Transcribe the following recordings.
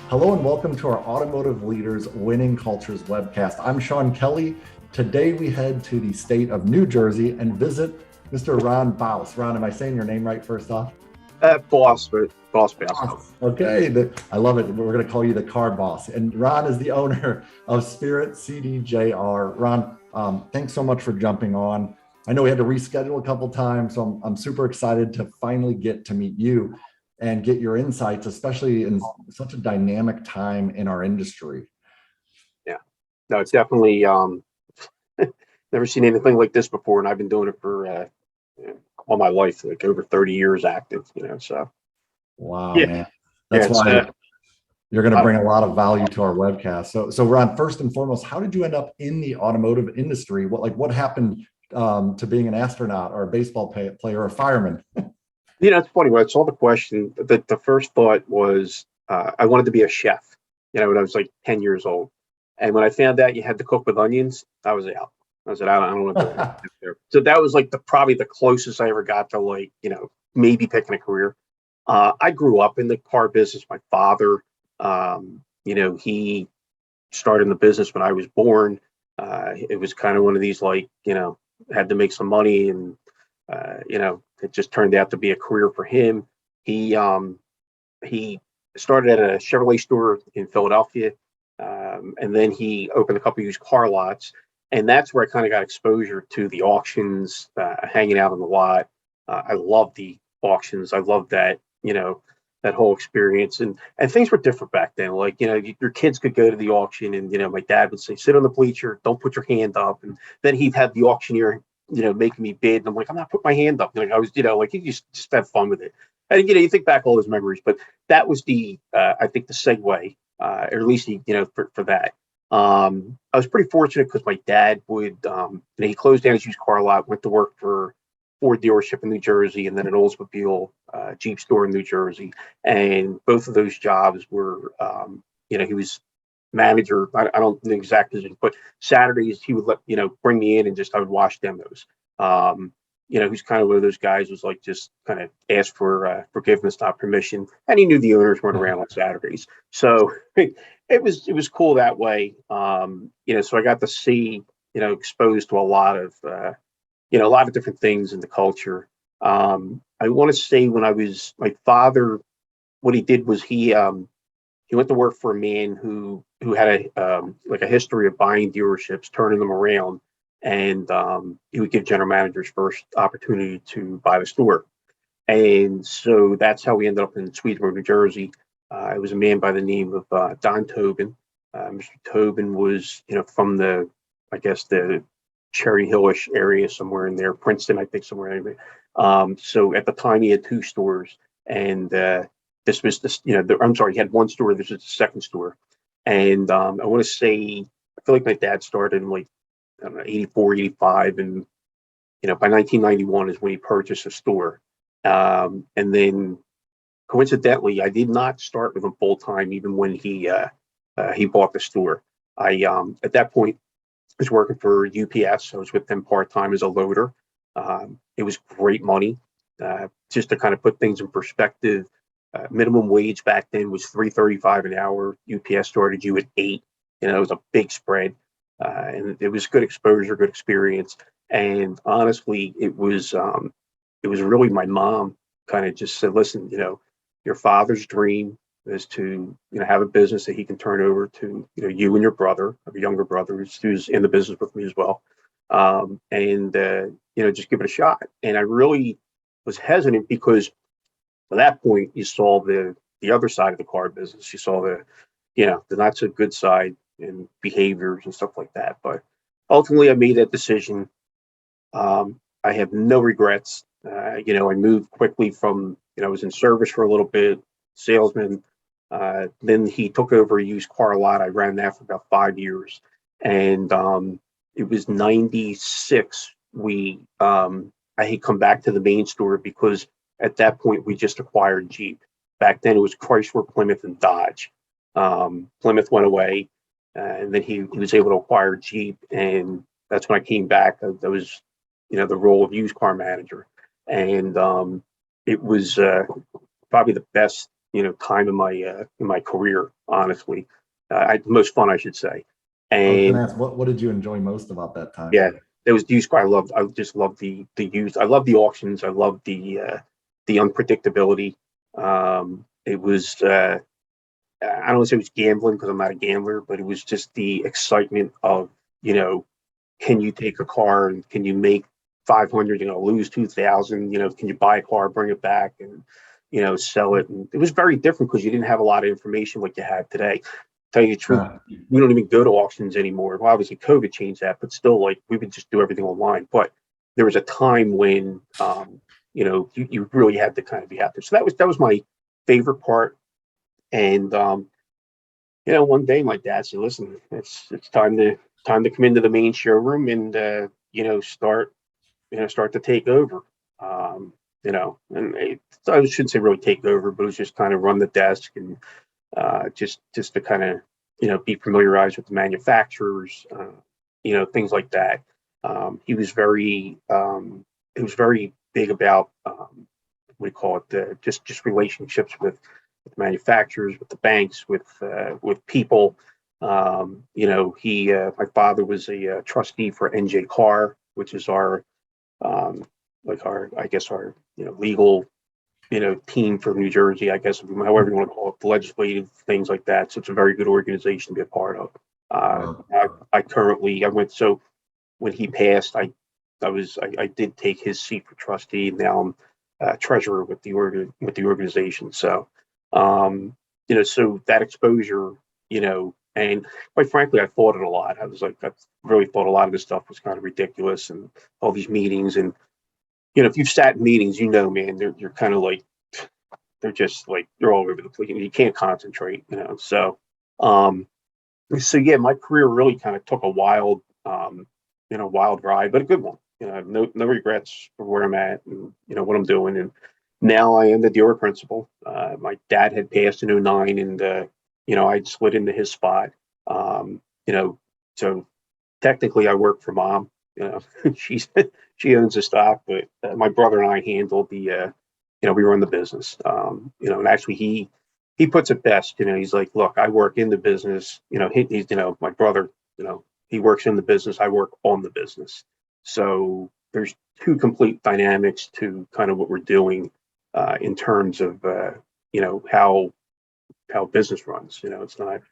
Hello and welcome to our Automotive Leaders Winning Cultures webcast. I'm Sean Kelly. Today we head to the state of New Jersey and visit Mr. Ron Baus. Ron, am I saying your name right first off? Boss, but boss Baus. Okay, I love it. We're going to call you the car boss. And Ron is the owner of Spirit CDJR. Ron, thanks so much for jumping on. I know we had to reschedule a couple times, so I'm super excited to finally get to meet you and get your insights, especially in such a dynamic time in our industry. Yeah, no, it's definitely never seen anything like this before, and I've been doing it for all my life, like over 30 years active. So Wow, yeah, man. yeah, That's why you're going to uh, bring a lot of value to our webcast. So Ron, first and foremost, how did you end up in the automotive industry? What happened to being an astronaut or a baseball player or a fireman? it's funny when I saw the question. The first thought was I wanted to be a chef. When I was like 10 years old, and when I found out you had to cook with onions, I was out. I said, I don't want to do anything there. So that was like probably the closest I ever got to maybe picking a career. I grew up in the car business. My father, he started in the business when I was born. It was kind of one of these had to make some money, and it just turned out to be a career for him. He started at a Chevrolet store in Philadelphia, and then he opened a couple of used car lots, and that's where I kind of got exposure to the auctions, hanging out on the lot. I love the auctions. I love that whole experience, and things were different back then. Your kids could go to the auction, and my dad would say, "Sit on the bleacher, don't put your hand up," and then he'd have the auctioneer, making me bid, and I'm like, "I'm not putting my hand up." I was, he just have fun with it. And you think back all those memories, but that was I think the segue, or at least for that. I was pretty fortunate because my dad would, he closed down his used car lot, went to work for Ford dealership in New Jersey, and then an Oldsmobile Jeep store in New Jersey. And both of those jobs were, he was manager. I don't know the exact position, but Saturdays he would bring me in, and I would wash demos. He's kind of one of those guys who's like just kind of ask for forgiveness, not permission, and he knew the owners weren't around on Saturdays, so it was cool that way. So I got to see, exposed to a lot of different things in the culture. I want to say when I was my father, what he did was he went to work for a man who had a history of buying dealerships, turning them around, and he would give general managers first opportunity to buy the store. And so that's how we ended up in Swedesboro, New Jersey. It was a man by the name of Don Tobin. Mr. Tobin was, from I guess, the Cherry Hillish area, somewhere in there, Princeton, I think, somewhere in there. So at the time, he had two stores, and this was I'm sorry, he had one store. This was the second store, and I want to say, I feel like my dad started in I don't know, 84, 85, and by 1991 is when he purchased a store. And then coincidentally, I did not start with him full time, even when he bought the store. I At that point was working for UPS. I was with them part time as a loader. It was great money. Just to kind of put things in perspective, minimum wage back then was $3.35 an hour. UPS started you at 8. It was a big spread, and it was good exposure, good experience. And honestly, it was really my mom kind of just said, "Listen, your father's dream is to have a business that he can turn over to you and your brother, your younger brother, who's in the business with me as well, and just give it a shot." And I really was hesitant because at that point you saw the other side of the car business. You saw the not so good side and behaviors and stuff like that. But ultimately, I made that decision. I have no regrets. I moved quickly from, I was in service for a little bit, salesman. Then he took over a used car lot. I ran that for about 5 years. And it was 96. I had come back to the main store because at that point we just acquired Jeep. Back then it was Chrysler, Plymouth, and Dodge. Plymouth went away, and then he was able to acquire Jeep. And that's when I came back. That was the role of used car manager, and it was probably the best time in my career, honestly. The most fun, I should say. I was going And to ask, what did you enjoy most about that time? yeah, there was used car. I just love the used. I love the auctions. I love the unpredictability. It was I don't want to say it was gambling because I'm not a gambler, but it was just the excitement of, can you take a car and can you make 500, lose 2,000, can you buy a car, bring it back and, sell it. And it was very different because you didn't have a lot of information like you have today. Tell you the truth, we don't even go to auctions anymore. Well, obviously COVID changed that, but still like we would just do everything online. But there was a time when, you really had to kind of be out there. So that was my favorite part. And one day my dad said, "Listen, it's time to come into the main showroom and start to take over." I shouldn't say really take over, but it was just kind of run the desk and just to kind of be familiarized with the manufacturers, things like that. He was very big about what do you call it, just relationships with manufacturers, with the banks, with people. My father was a trustee for NJ Carr, which is our I guess our legal team for New Jersey, I guess however you want to call it, legislative things like that. So it's a very good organization to be a part of. I went, so when he passed, I did take his seat for trustee. Now I'm treasurer with the organization. So so that exposure, and quite frankly, I thought it a lot. I really thought a lot of this stuff was kind of ridiculous, and all these meetings, and if you've sat in meetings, man, you're kind of like, they're just like, they're all over the place. You can't concentrate, um, so yeah, my career really kind of took a wild ride, but a good one. I have no regrets for where I'm at and what I'm doing. And now I am the dealer principal. My dad had passed in '09, and I'd slid into his spot. Um, so technically I work for mom. She's she owns the stock, but my brother and I handle we run the business. And actually he puts it best. He's like, look, I work in the business. He's my brother. He works in the business. I work on the business. So there's two complete dynamics to kind of what we're doing in terms of how business runs. It's not.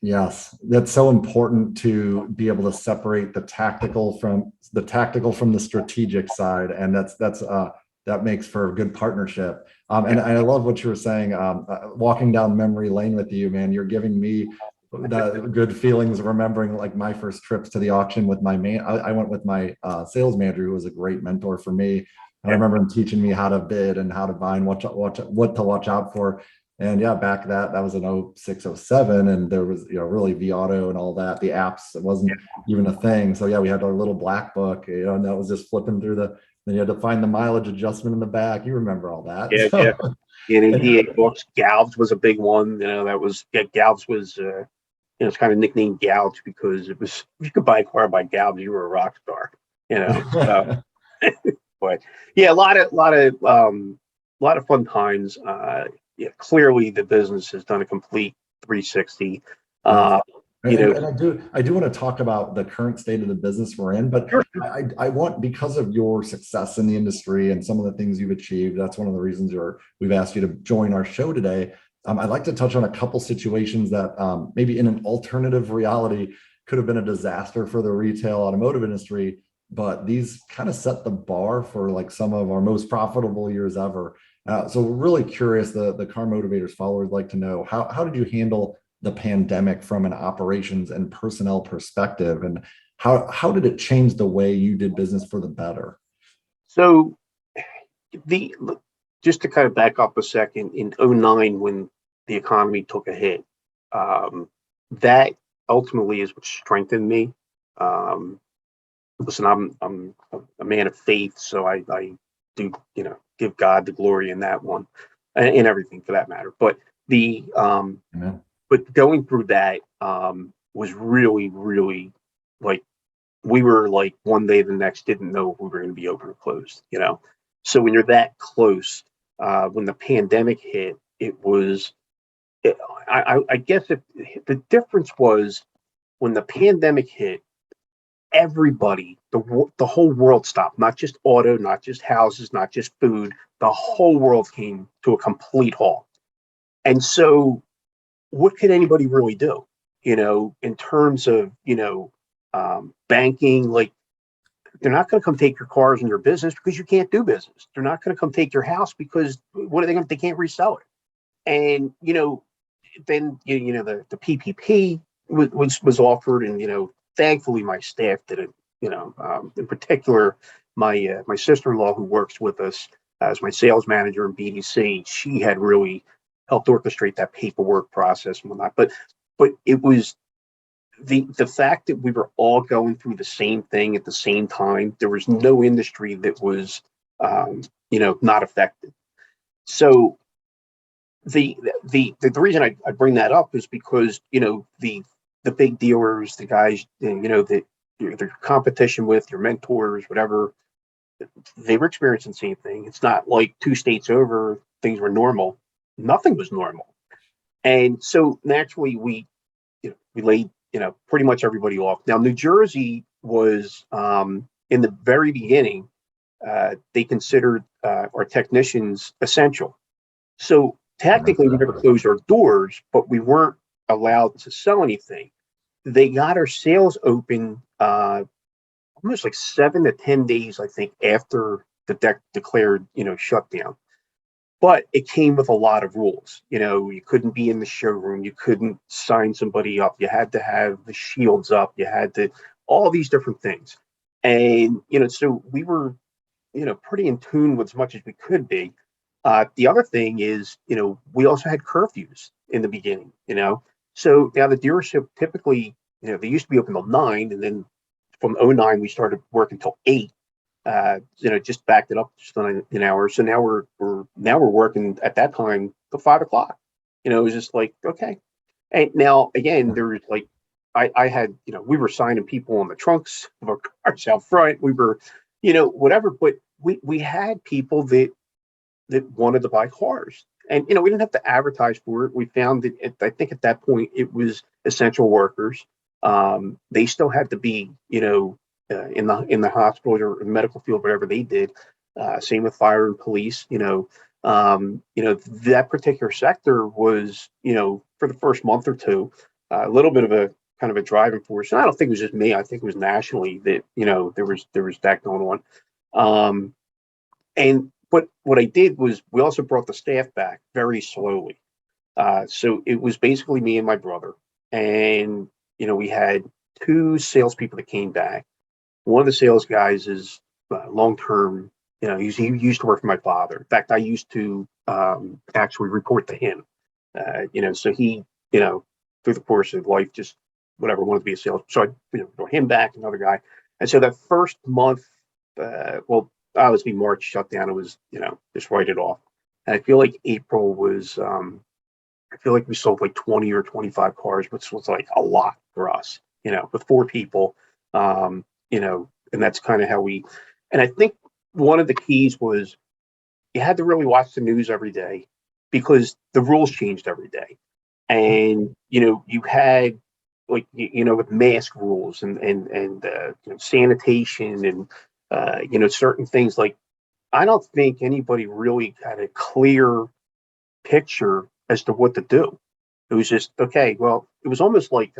Yes, that's so important to be able to separate the tactical from the strategic side, and that makes for a good partnership. And I love what you were saying. Walking down memory lane with you, man, you're giving me the good feelings remembering like my first trips to the auction with my man. I went with my sales manager, who was a great mentor for me. And I remember him teaching me how to bid and how to buy and what to watch out for. And yeah, back that was in '06, '07, and there was really vAuto and all that. The apps, it wasn't even a thing. So yeah, we had our little black book, and that was just flipping through then you had to find the mileage adjustment in the back. You remember all that. Yeah, So, yeah. And he books. Galves was a big one. Galves was it's kind of nicknamed Gouge because it was, if you could buy a car by Gouge, you were a rock star. So, but yeah, a lot of fun times. Yeah, clearly the business has done a complete 360. yes. Uh, you know, And I do want to talk about the current state of the business we're in, but sure. I want, because of your success in the industry and some of the things you've achieved, that's one of the reasons we've asked you to join our show today. I'd like to touch on a couple situations that maybe in an alternative reality could have been a disaster for the retail automotive industry, but these kind of set the bar for like some of our most profitable years ever. So we're really curious, the Car Motivators followers like to know, how did you handle the pandemic from an operations and personnel perspective, and how did it change the way you did business for the better? So the just to kind of back up a second, in '09 when the economy took a hit, that ultimately is what strengthened me. Um, Listen, I'm a man of faith, so I do give God the glory in that one, and in everything for that matter. But the Amen. but going through that was really, really, like, we were like one day the next didn't know if we were going to be open or closed. So when you're that close, when the pandemic hit, it was, I guess the difference was when the pandemic hit, everybody, the whole world stopped, not just auto, not just houses, not just food. The whole world came to a complete halt. And so what could anybody really do? In terms of, banking, like they're not going to come take your cars and your business because you can't do business. They're not going to come take your house because what are they going to, they can't resell it. And, then, the PPP was offered, and, thankfully my staff did it, in particular, my sister-in-law who works with us as my sales manager in BDC, she had really helped orchestrate that paperwork process and whatnot. But it was the fact that we were all going through the same thing at the same time. There was no industry that was, not affected. So the reason I bring that up is because the big dealers, the guys, that your competition with, your mentors, whatever, they were experiencing the same thing. It's not like 2 states over things were normal. Nothing was normal, and so naturally we laid pretty much everybody off. Now New Jersey was, in the very beginning, they considered our technicians essential. So technically, we never closed our doors, but we weren't allowed to sell anything. They got our sales open almost like 7 to 10 days, I think, after the declared shutdown. But it came with a lot of rules. You couldn't be in the showroom. You couldn't sign somebody up. You had to have the shields up. You had to all these different things. And so we were pretty in tune with as much as we could be. The other thing is, we also had curfews in the beginning, So now the dealership typically, they used to be open till 9, and then from '09 we started working till 8. Just backed it up just on an hour. So now we're working at that time till 5 o'clock. It was just like, okay. And now again, there was like, I had, we were signing people on the trunks of our cars out front. We were, whatever, but we had people that wanted to buy cars. And, we didn't have to advertise for it. We found that I think at that point it was essential workers. They still had to be, in the hospital or medical field, whatever they did. Same with fire and police. That particular sector was, for the first month or two, a little bit of a kind of a driving force. And I don't think it was just me. I think it was nationally that there was that going on. But what I did was we also brought the staff back very slowly. So it was basically me and my brother, and we had 2 salespeople that came back. One of the sales guys is long term. He used to work for my father. In fact, I used to actually report to him. So he, through the course of life, just whatever, wanted to be a sales. So I, brought him back, another guy, and so that first month, obviously March shut down. It was, just write it off. And I feel like April was, I feel like we sold like 20 or 25 cars, which was like a lot for us, with 4 people. And that's kind of how and I think one of the keys was you had to really watch the news every day because the rules changed every day. And, you had like, with mask rules and sanitation and, certain things. Like, I don't think anybody really had a clear picture as to what to do. It was just, okay, well, it was almost like,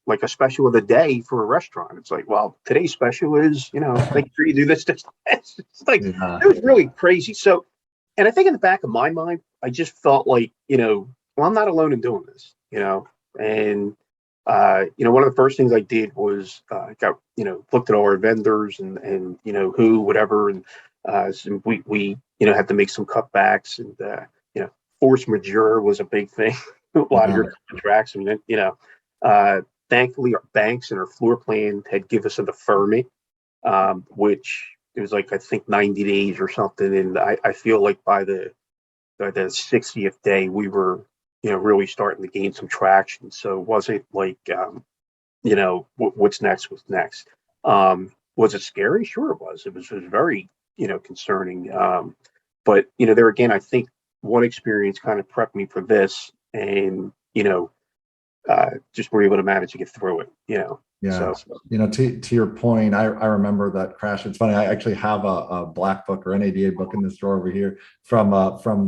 like a special of the day for a restaurant. It's like, well, today's special is, make sure you do this. It's like, Yeah. it was really crazy. So, and I think in the back of my mind, I just felt like, well, I'm not alone in doing this, and, one of the first things I did was, looked at all our vendors and, who, whatever. And, so we, had to make some cutbacks and, force majeure was a big thing. A lot of your contracts, and, thankfully our banks and our floor plan had give us a deferment, which it was like, I think 90 days or something. And I feel like by the 60th day, we were, really starting to gain some traction. So it wasn't like, what's next? What's next? Was it scary? Sure, it was. It was very, concerning. But there again, I think one experience kind of prepped me for this, and just were able to manage to get through it. Yeah. So To your point, I remember that crash. It's funny. I actually have a black book or NADA book in this drawer over here from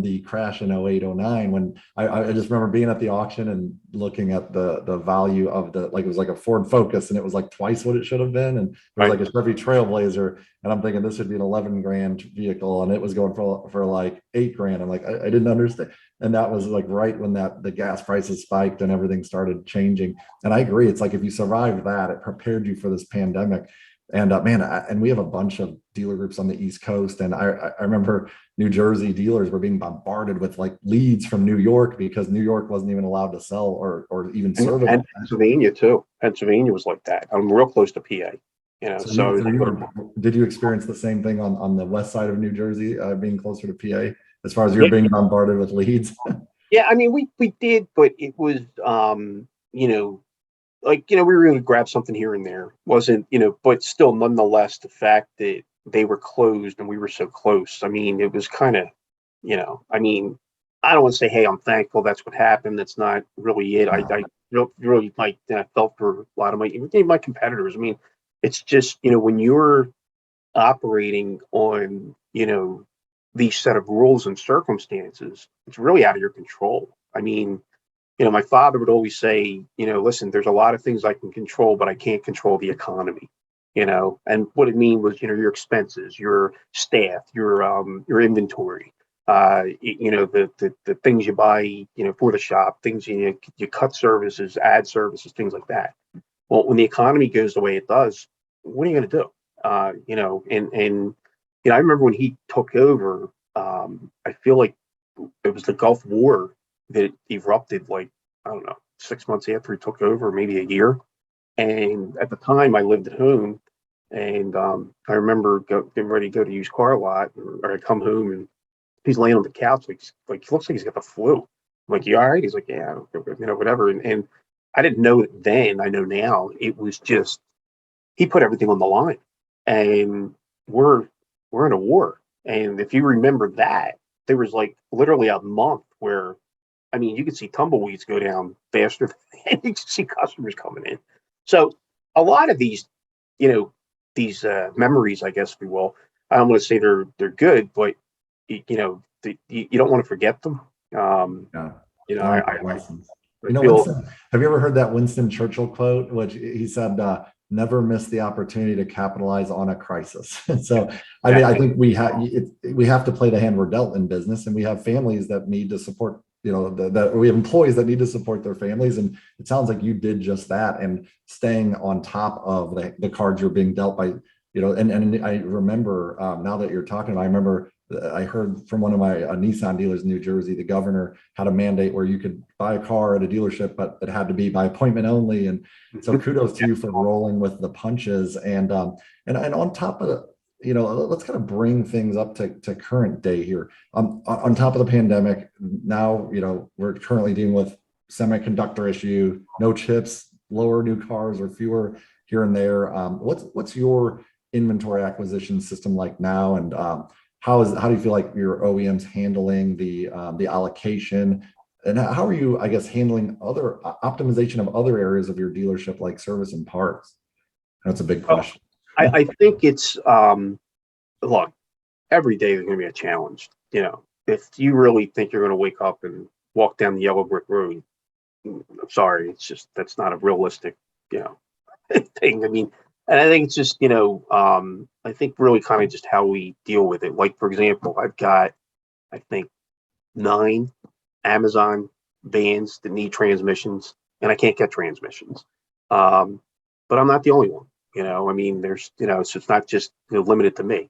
the crash in 08, 09, when I just remember being at the auction and looking at the value of it was like a Ford Focus, and it was like twice what it should have been. And it was right. like a Chevy Trailblazer. And I'm thinking this would be an 11 grand vehicle, and it was going for like 8 grand. I'm like, I didn't understand. And that was like right when the gas prices spiked and everything started changing. And I agree. It's like if you survived that, it prepared you for this pandemic. And and we have a bunch of dealer groups on the East Coast. And I remember New Jersey dealers were being bombarded with like leads from New York because New York wasn't even allowed to sell or even service. And Pennsylvania too. Pennsylvania was like that. I'm real close to PA. Did you experience the same thing on the west side of New Jersey, being closer to PA, as far as you're yeah, being bombarded with leads? yeah. I mean, we did, but it was we were going to grab something here and there. Wasn't but still, nonetheless, the fact that they were closed and we were so close. I mean, it was kind of, I mean, I don't want to say, hey, I'm thankful that's what happened. That's not really it. I really like felt for a lot of my competitors. I mean, it's just when you're operating on these set of rules and circumstances, it's really out of your control. I mean, my father would always say, listen, there's a lot of things I can control, but I can't control the economy. And what it mean was, your expenses, your staff, your inventory, the things you buy, for the shop, things you cut services, ad services, things like that. Well, when the economy goes the way it does, what are you going to do? I remember when he took over, I feel like it was the Gulf War that erupted, like, I don't know, 6 months after he took over, maybe a year. And at the time I lived at home, and I remember getting ready to go to used car lot, or I come home and he's laying on the couch, like he looks like he's got the flu. I'm like, you all right? He's like, yeah, whatever. And I didn't know it then. I know now. It was just, he put everything on the line, and we're in a war. And if you remember that, there was like literally a month where, I mean, you could see tumbleweeds go down faster than you could see customers coming in. So a lot of these memories, I guess we will. I don't want to say they're good, but you don't want to forget them. Yeah. I feel Winston, have you ever heard that Winston Churchill quote, which he said, never miss the opportunity to capitalize on a crisis. So, I mean, I think we have to play the hand we're dealt in business, and we have families that need to support, that we have employees that need to support their families. And it sounds like you did just that, and staying on top of the cards you're being dealt by, and I remember, now that you're talking about, I remember I heard from one of my Nissan dealers in New Jersey, the governor had a mandate where you could buy a car at a dealership, but it had to be by appointment only. And so kudos to you for rolling with the punches. And on top of let's kind of bring things up to current day here. On top of the pandemic, now, we're currently dealing with semiconductor issue, no chips, lower new cars or fewer here and there. What's your inventory acquisition system like now? And how do you feel like your OEMs handling the allocation, and how are you, I guess, handling other optimization of other areas of your dealership, like service and parts? That's a big question. I think it's look, every day there's going to be a challenge. If you really think you're going to wake up and walk down the yellow brick road, I'm sorry, it's just, that's not a realistic thing. I mean, and I think it's just, I think really kind of just how we deal with it. Like, for example, I've got, I think, 9 Amazon vans that need transmissions, and I can't get transmissions. But I'm not the only one. I mean, there's, so it's not just limited to me.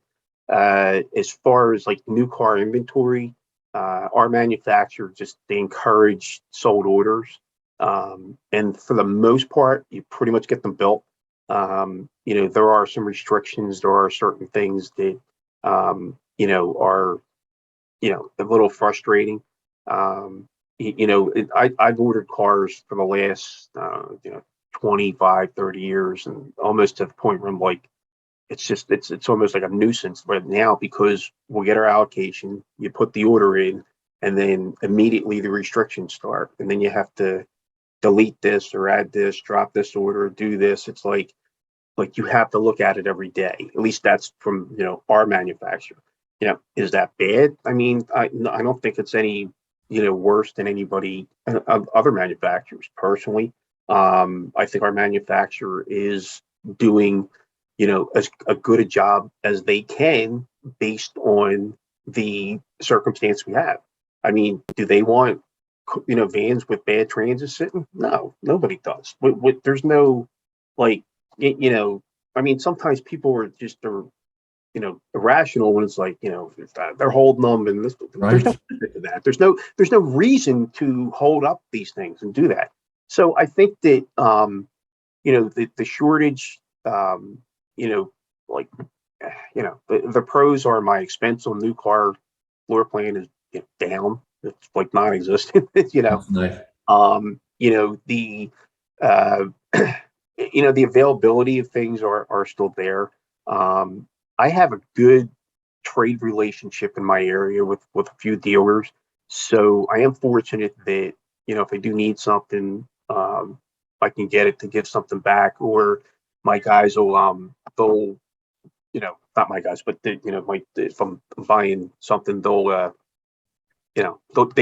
As far as like new car inventory, our manufacturer they encourage sold orders. And for the most part, you pretty much get them built. There are some restrictions. There are certain things that, are, a little frustrating. I've ordered cars for the last, 25, 30 years, and almost to the point where I'm like, it's almost like a nuisance right now, because we'll get our allocation, you put the order in, and then immediately the restrictions start, and then you have to delete this or add this, drop this order, do this. It's like you have to look at it every day. At least that's from our manufacturer. Is that bad? I mean, I don't think it's any worse than anybody other manufacturers. Personally, I think our manufacturer is doing as a good a job as they can based on the circumstance we have. I mean, do they want vans with bad transit sitting? No, nobody does. There's no like I mean, sometimes people are just irrational when it's like they're holding them, and there's no Right. benefit to that. There's no reason to hold up these things and do that. So I think that the shortage, you know like the pros are my expense on new car floor plan is down. It's like non-existent. That's nice. The uh, the availability of things are still there. I have a good trade relationship in my area with a few dealers, so I am fortunate that if I do need something, I can get it to give something back, or my guys will they'll not my guys, but if I'm buying something, they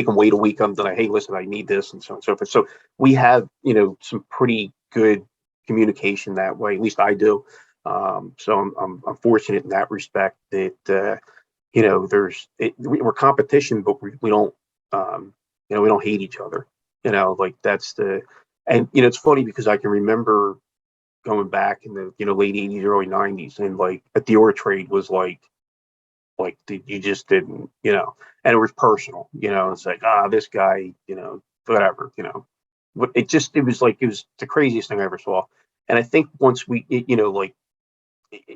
can wait a week until hey, listen, I need this, and so on and so forth. So we have some pretty good communication that way. At least I do. So I'm fortunate in that respect that we're competition, but we don't we don't hate each other. Like that's and it's funny because I can remember going back in the late '80s, early '90s, and like a dealer trade was like you just didn't, and it was personal. It's like, this guy, whatever, but it was the craziest thing I ever saw. And I think once we,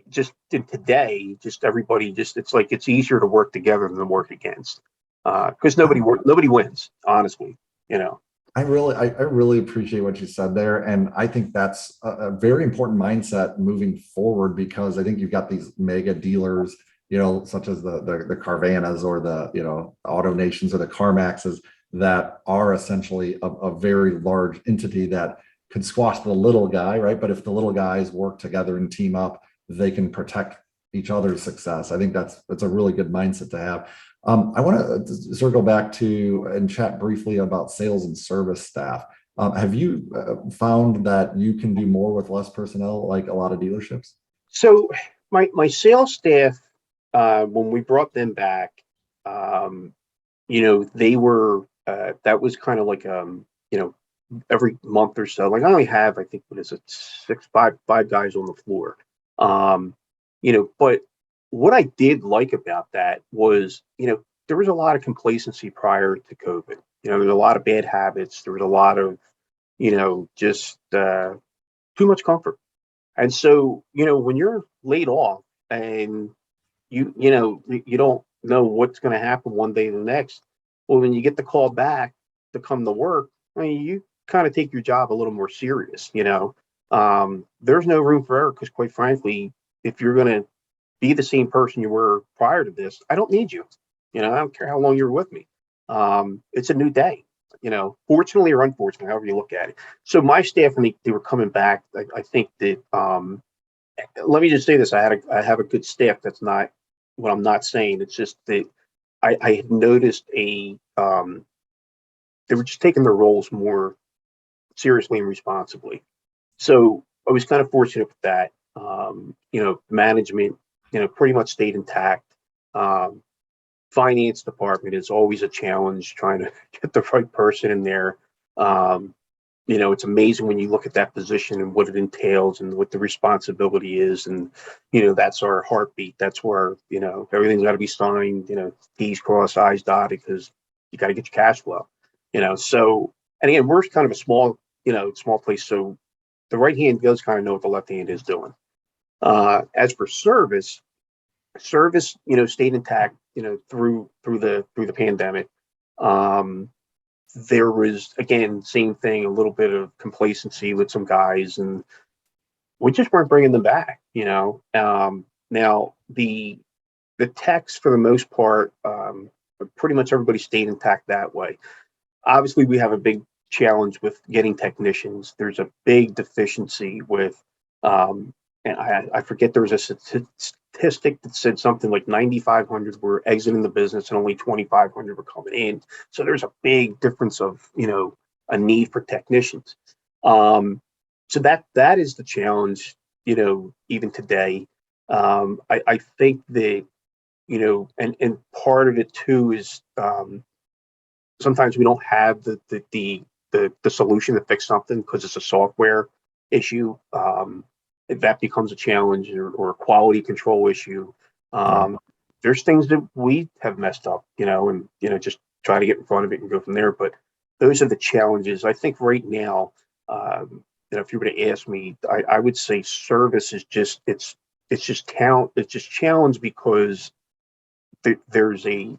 just in today, just everybody, it's like it's easier to work together than to work against, because nobody wins, honestly. you know. I really appreciate what you said there. And I think that's a very important mindset moving forward, because I think you've got these mega dealers, such as the Carvanas or the, Auto Nations or the CarMaxes, that are essentially a very large entity that could squash the little guy, right? But if the little guys work together and team up, they can protect each other's success. I think that's a really good mindset to have. I want to circle back to and chat briefly about sales and service staff. Have you found that you can do more with less personnel, like a lot of dealerships? So my sales staff, when we brought them back, they were that was kind of like every month or so. Like I only have, I think, what is it, five guys on the floor. But what I did like about that was, there was a lot of complacency prior to COVID. There was a lot of bad habits. There was a lot of, just too much comfort. And so, when you're laid off and you don't know what's going to happen one day to the next, well, when you get the call back to come to work, I mean, you kind of take your job a little more serious. There's no room for error because, quite frankly, if you're going to be the same person you were prior to this, I don't need you. I don't care how long you're with me. It's a new day. Fortunately or unfortunately, however you look at it. So my staff, when they were coming back, I think that let me just say this: I have a good staff. That's not what I'm not saying. It's just that I had noticed they were just taking their roles more seriously and responsibly. So I was kind of fortunate with that. Management, pretty much stayed intact. Um, Finance department is always a challenge trying to get the right person in there. Um, it's amazing when you look at that position and what it entails and what the responsibility is. And, that's our heartbeat. That's where, everything's got to be signed, T's crossed, I's dotted, because you got to get your cash flow, So, and again, we're kind of a small place. So the right hand does kind of know what the left hand is doing. As for service, stayed intact, through the pandemic. There was, again, same thing, a little bit of complacency with some guys, and we just weren't bringing them back. Now the techs, for the most part, pretty much everybody stayed intact that way. Obviously, we have a big challenge with getting technicians. There's a big deficiency with, and I forget, there was a statistic that said something like 9,500 were exiting the business and only 2,500 were coming in. So there's a big difference of, a need for technicians. So that is the challenge, even today. I think that, and part of it too is, sometimes we don't have the solution to fix something because it's a software issue. That becomes a challenge, or a quality control issue. There's things that we have messed up, and just try to get in front of it and go from there. But those are the challenges. I think right now, if you were to ask me, I would say service is just it's just challenge because there's the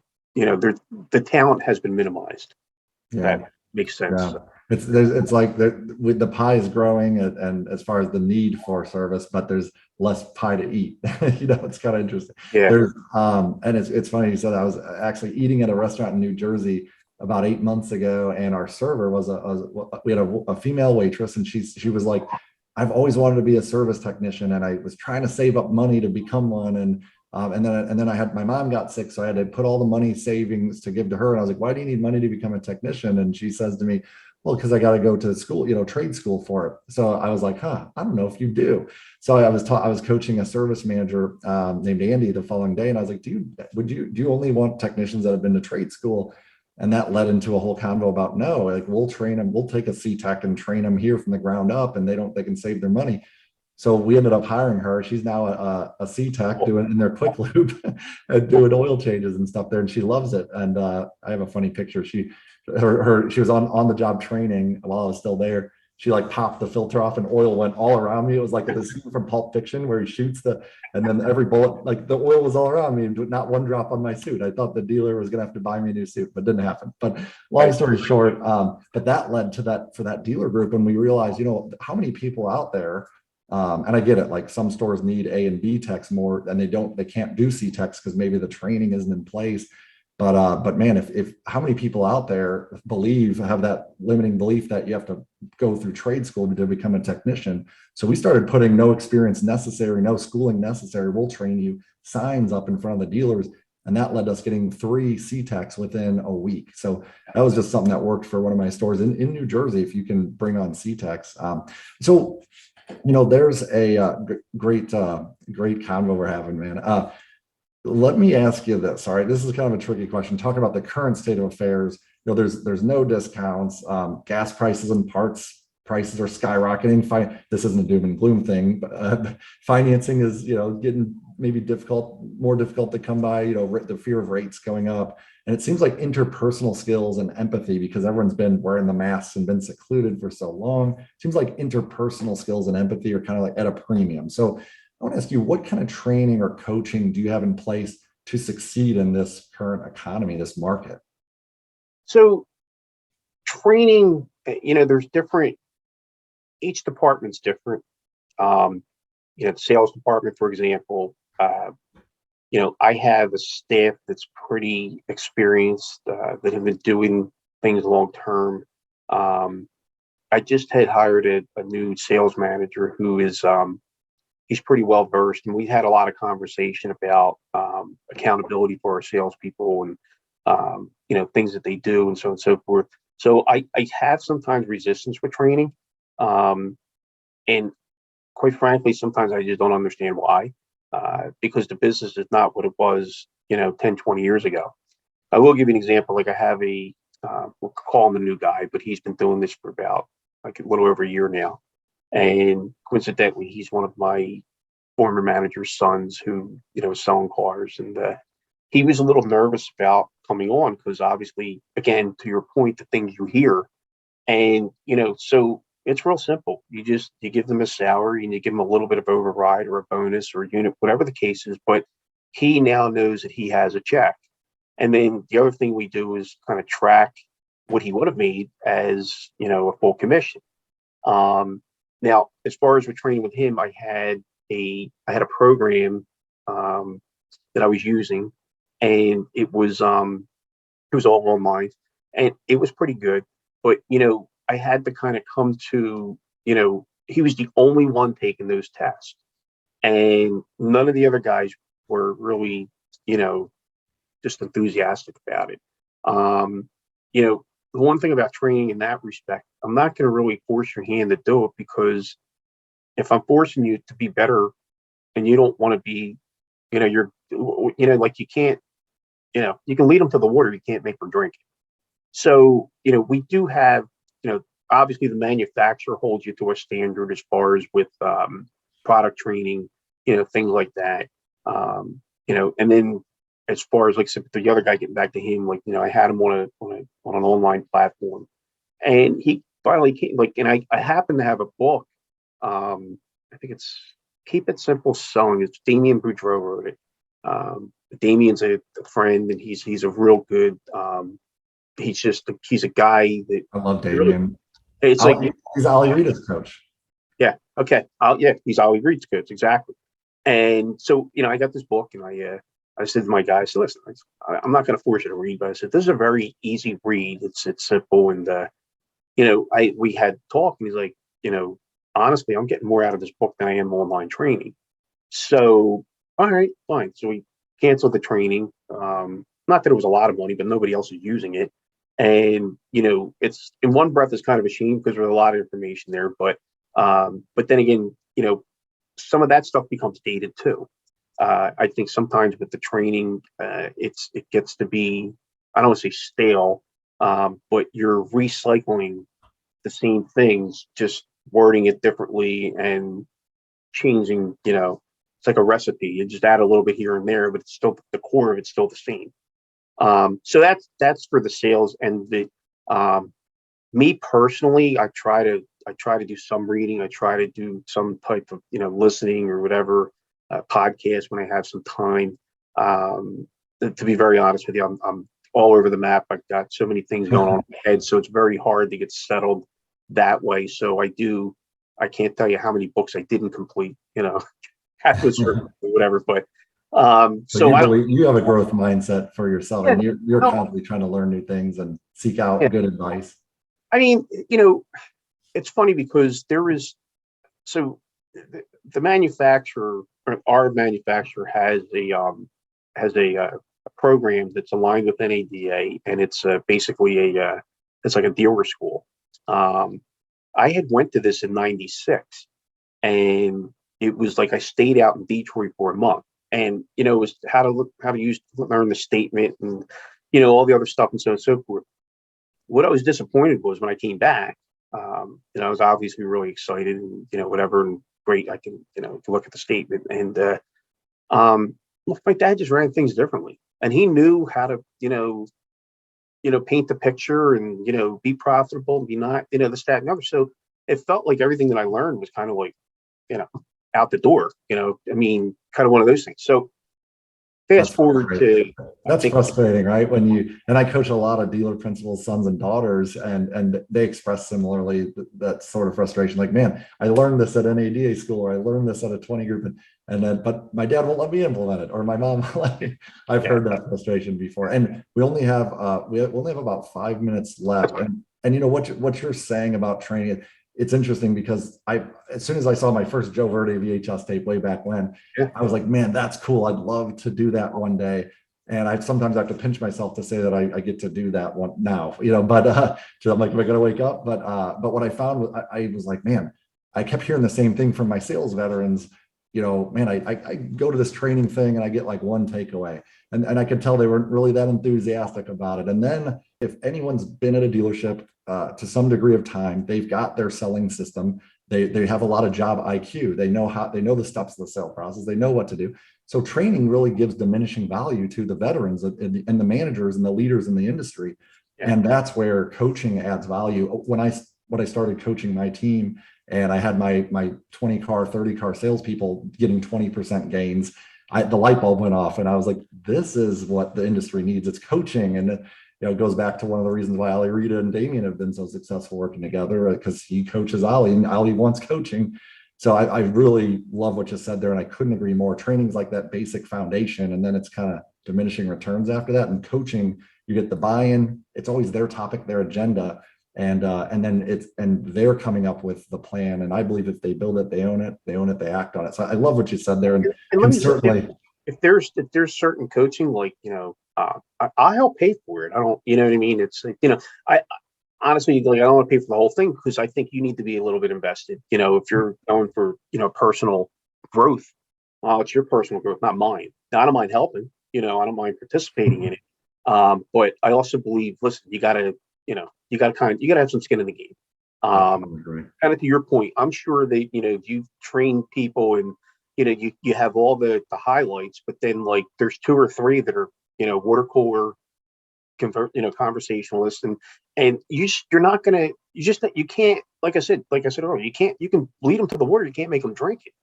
talent has been minimized. Yeah. That makes sense. Yeah. It's like with the pie is growing, and as far as the need for service, but there's less pie to eat. It's kind of interesting. Yeah. There's and it's funny you said that. I was actually eating at a restaurant in New Jersey about 8 months ago, and our server was we had a female waitress, and she was like, I've always wanted to be a service technician, and I was trying to save up money to become one, and then I had, my mom got sick, so I had to put all the money savings to give to her. And I was like, why do you need money to become a technician? And she says to me, well, because I got to go to school, trade school for it. So I was like, I don't know if you do. So I was coaching a service manager named Andy the following day, and I was like, do you only want technicians that have been to trade school? And that led into a whole convo about, no, like, we'll train them, we'll take a C-Tech and train them here from the ground up, and they can save their money. So we ended up hiring her. She's now a C-Tech doing in their quick loop and doing oil changes and stuff there, and she loves it. And I have a funny picture. She was on the job training while I was still there. She like popped the filter off and oil went all around me. It was like the scene from Pulp Fiction where he shoots and then every bullet, like the oil was all around me, and not one drop on my suit. I thought the dealer was gonna have to buy me a new suit, but didn't happen. But long story short, but that led to that for that dealer group, and we realized, how many people out there. And I get it, like some stores need A and B techs more, and they can't do C techs because maybe the training isn't in place. But man, if how many people out there have that limiting belief that you have to go through trade school to become a technician? So we started putting no experience necessary, no schooling necessary, we'll train you signs up in front of the dealers. And that led us getting 3 C-Techs within a week. So that was just something that worked for one of my stores in New Jersey, if you can bring on C-Techs. So there's a great convo we're having, man. Let me ask you this. All right, this is kind of a tricky question. Talking about the current state of affairs, there's no discounts. Gas prices and parts prices are skyrocketing. This isn't a doom and gloom thing, but financing is getting maybe more difficult to come by. The fear of rates going up, and it seems like interpersonal skills and empathy, because everyone's been wearing the masks and been secluded for so long. It seems like interpersonal skills and empathy are kind of like at a premium. So I want to ask you, what kind of training or coaching do you have in place to succeed in this current economy, this market? So training, there's each department's different. The sales department, for example, I have a staff that's pretty experienced, that have been doing things long term. I just had hired a new sales manager who is, he's pretty well versed, and we had a lot of conversation about accountability for our salespeople and things that they do and so on and so forth. So I have sometimes resistance with training, and quite frankly, sometimes I just don't understand why, because the business is not what it was 10, 20 years ago. I will give you an example. Like I have we'll call him a new guy, but he's been doing this for about like a little over a year now. And coincidentally, he's one of my former manager's sons who, is selling cars. And he was a little nervous about coming on because obviously, again, to your point, the things you hear. And, so it's real simple. You give them a salary and you give them a little bit of override or a bonus or a unit, whatever the case is. But he now knows that he has a check. And then the other thing we do is kind of track what he would have made as, a full commission. Now, as far as with training with him, I had a program that I was using, and it was It was all online, and it was pretty good. But I had to kind of come to, he was the only one taking those tests, and none of the other guys were really, you know, just enthusiastic about it. Um, the one thing about training in that respect, I'm not going to really force your hand to do it, because if I'm forcing you to be better and you don't want to be, like, you can't, you can lead them to the water, you can't make them drink it. So, we do have, obviously the manufacturer holds you to a standard as far as with product training, things like that. And then as far as, like, so the other guy, getting back to him, like, I had him on an online platform, and he finally came, like, and I happen to have a book. I think it's Keep It Simple Selling. It's Damien Boudreau wrote it. Damien's a friend, and he's a real good. He's a guy that I love really, Damien. it's like, He's Ali Rita's coach. yeah, okay, yeah, he's Ollie Reed's coach, exactly. And so, I got this book, and I said to my guy, I said, listen, I'm not going to force you to read, but I said, this is a very easy read. It's simple, and we had talked, and he's like, honestly, I'm getting more out of this book than I am online training. So, all right, fine. So we canceled the training. Not that it was a lot of money, but nobody else is using it. And, it's, in one breath, it's kind of a shame, because there's a lot of information there. But then again, some of that stuff becomes dated too. I think sometimes with the training, it gets to be, I don't want to say stale, but you're recycling the same things, just wording it differently and changing, it's like a recipe. You just add a little bit here and there, but it's still, the core of it's still the same. So that's for the sales. And the me personally, I try to do some reading. I try to do some type of, listening or whatever, podcast when I have some time. To be very honest with you, I'm all over the map. I've got so many things going on in my head, so it's very hard to get settled that way. So I can't tell you how many books I didn't complete, at this or whatever. But So you have a growth mindset for yourself, yeah, and you're no, constantly trying to learn new things and seek out yeah. good advice. I mean, it's funny, because there is, so the manufacturer, or our manufacturer, has a program that's aligned with NADA, and it's basically it's like a dealer school. I had went to this in '96, and it was like I stayed out in Detroit for a month, and it was how to learn the statement, and all the other stuff, and so on and so forth. What I was disappointed was when I came back. I was obviously really excited, and whatever, and great. I can look at the statement, and look, my dad just ran things differently, and he knew how to paint the picture, and be profitable, and be not this, that, and the other. So it felt like everything that I learned was kind of like you know out the door. I mean, kind of one of those things. So fast That's forward to, I That's think, frustrating, right? And I coach a lot of dealer principals, sons and daughters, and they express similarly that sort of frustration. Like, man, I learned this at NADA school, or I learned this at a 20 group, and then, but my dad won't let me implement it, or my mom won't let me. I've heard that frustration before. And we only have about 5 minutes left. And what you're saying about training, it's interesting, because as soon as I saw my first Joe Verde VHS tape way back when, yeah, I was like, man, that's cool. I'd love to do that one day. And I sometimes have to pinch myself to say that I get to do that one now, but so I'm like, am I going to wake up? But what I found was I was like, man, I kept hearing the same thing from my sales veterans. Man, I go to this training thing and I get like one takeaway, and I could tell they weren't really that enthusiastic about it. And then if anyone's been at a dealership to some degree of time, they've got their selling system. They have a lot of job IQ. They know the steps of the sale process. They know what to do. So training really gives diminishing value to the veterans and the managers and the leaders in the industry. yeah, And that's where coaching adds value. When I started coaching my team, and I had my 20 car, 30 car salespeople getting 20% gains, the light bulb went off, and I was like, this is what the industry needs. It's coaching. And it goes back to one of the reasons why Ali Rita and Damien have been so successful working together, because he coaches Ali and Ali wants coaching. So I really love what you said there, and I couldn't agree more. Training's like that basic foundation, and then it's kind of diminishing returns after that. And coaching you get the buy-in. It's always their topic, their agenda, and then they're coming up with the plan. And I believe if they build it, they own it, they act on it. So I love what you said there, and let can me say, certainly. if there's certain coaching, like, I help pay for it. I don't, you know what I mean? It's like, I honestly, like, I don't want to pay for the whole thing, because I think you need to be a little bit invested. If you're going for, personal growth, it's your personal growth, not mine. Now, I don't mind helping, I don't mind participating in it. But I also believe, listen, you gotta have some skin in the game. Kind of to your point, I'm sure that, you've trained people, and, you have all the highlights, but then, like, there's two or three that are, water cooler conversationalists, and you're not gonna, you can't, like I said earlier, you can lead them to the water, you can't make them drink it.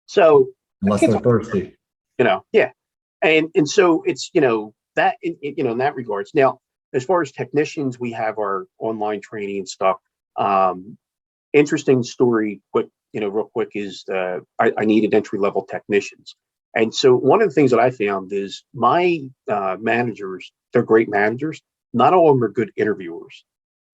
So I Unless can't they're thirsty. yeah. And so it's, that in that regards. Now, as far as technicians, we have our online training and stuff. Interesting story, but, real quick, is I needed entry level technicians. And so one of the things that I found is my managers, they're great managers. Not all of them are good interviewers.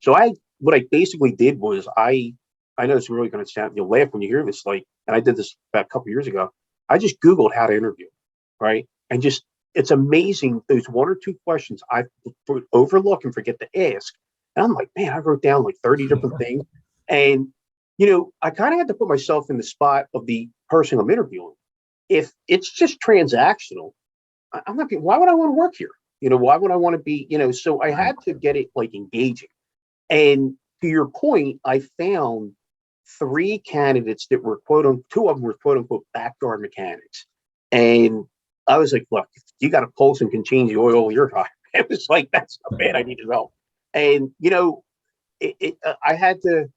So what I basically did was, I know it's really going to sound, you'll laugh when you hear this, like, and I did this about a couple years ago. I just Googled how to interview, right? And just, it's amazing, those one or two questions I overlook and forget to ask. And I'm like, man, I wrote down like 30 different things. And, I kind of had to put myself in the spot of the person I'm interviewing. If it's just transactional, I'm not, why would I want to work here? Why would I want to be, so I had to get it like engaging. And to your point, I found three candidates that were two of them were quote unquote backyard mechanics. And I was like, look, you got a pulse and can change the oil of your car. It was like, that's not bad. I need to know. And, I had to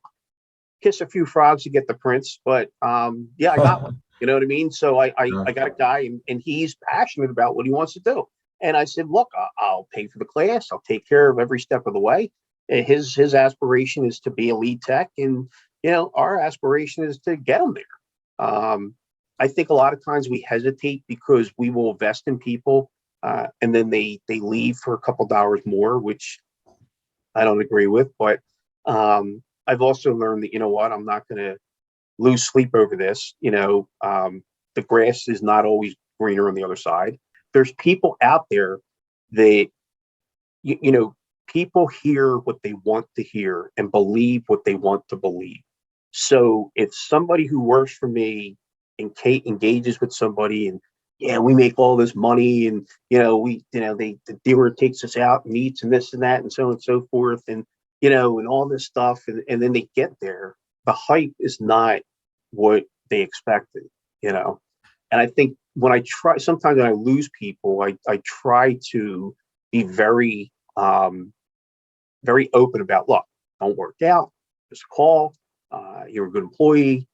kiss a few frogs to get the prince, but yeah, I got one. You know what I mean? So I got a guy, and he's passionate about what he wants to do. And I said, look, I'll pay for the class. I'll take care of every step of the way. His aspiration is to be a lead tech, and, our aspiration is to get him there. I think a lot of times we hesitate because we will invest in people, and then they leave for a couple dollars more, which I don't agree with. But I've also learned that, what, I'm not going to lose sleep over this. The grass is not always greener on the other side. There's people out there that, people hear what they want to hear and believe what they want to believe. So if somebody who works for me engages with somebody, and, yeah, we make all this money, and, the dealer takes us out and eats and this and that and so on and so forth, and, and all this stuff. And then they get there, the hype is not what they expected, And I think sometimes when I lose people, I try to be very, very open about, look, don't work out, just call, you're a good employee.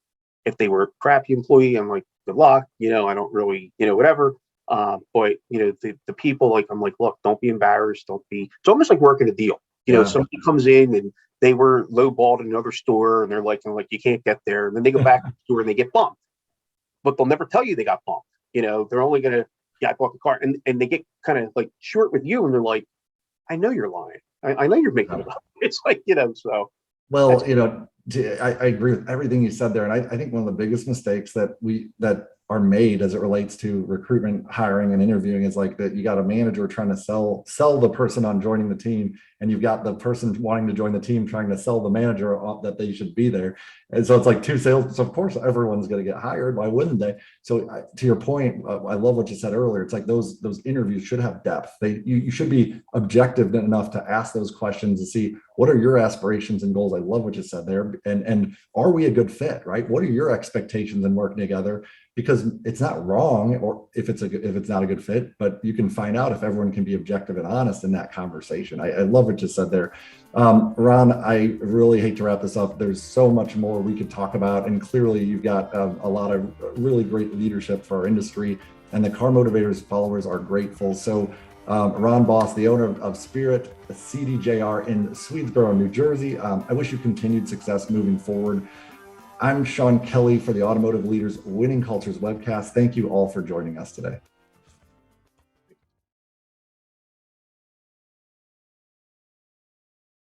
If they were a crappy employee, I'm like, good luck, I don't really, whatever. But, the people, like, I'm like, look, don't be embarrassed. It's almost like working a deal. Somebody comes in and they were lowballed in another store, and they're like, you can't get there. And then they go back to the store and they get bumped, but they'll never tell you they got bumped. They're only going to, yeah, I bought the car, and they get kind of like short with you, and they're like, I know you're lying. I know you're making it up. It's like, so. Well, I agree with everything you said there. And I think one of the biggest mistakes that are made as it relates to recruitment, hiring, and interviewing is like that you got a manager trying to sell the person on joining the team, and you've got the person wanting to join the team trying to sell the manager that they should be there. And so it's like two sales. So of course everyone's going to get hired. Why wouldn't they? So to your point, I love what you said earlier. It's like those interviews should have depth. You should be objective enough to ask those questions to see what are your aspirations and goals. I love what you said there. And are we a good fit, right? What are your expectations in working together? Because it's not wrong, or if it's not a good fit, but you can find out if everyone can be objective and honest in that conversation. I love what you said there. Ron, I really hate to wrap this up. There's so much more we could talk about, and clearly you've got a lot of really great leadership for our industry, and the Car Motivators followers are grateful. So Ron Baus, the owner of Spirit CDJR in Swedesboro, New Jersey. I wish you continued success moving forward. I'm Sean Kelly for the Automotive Leaders Winning Cultures webcast. Thank you all for joining us today.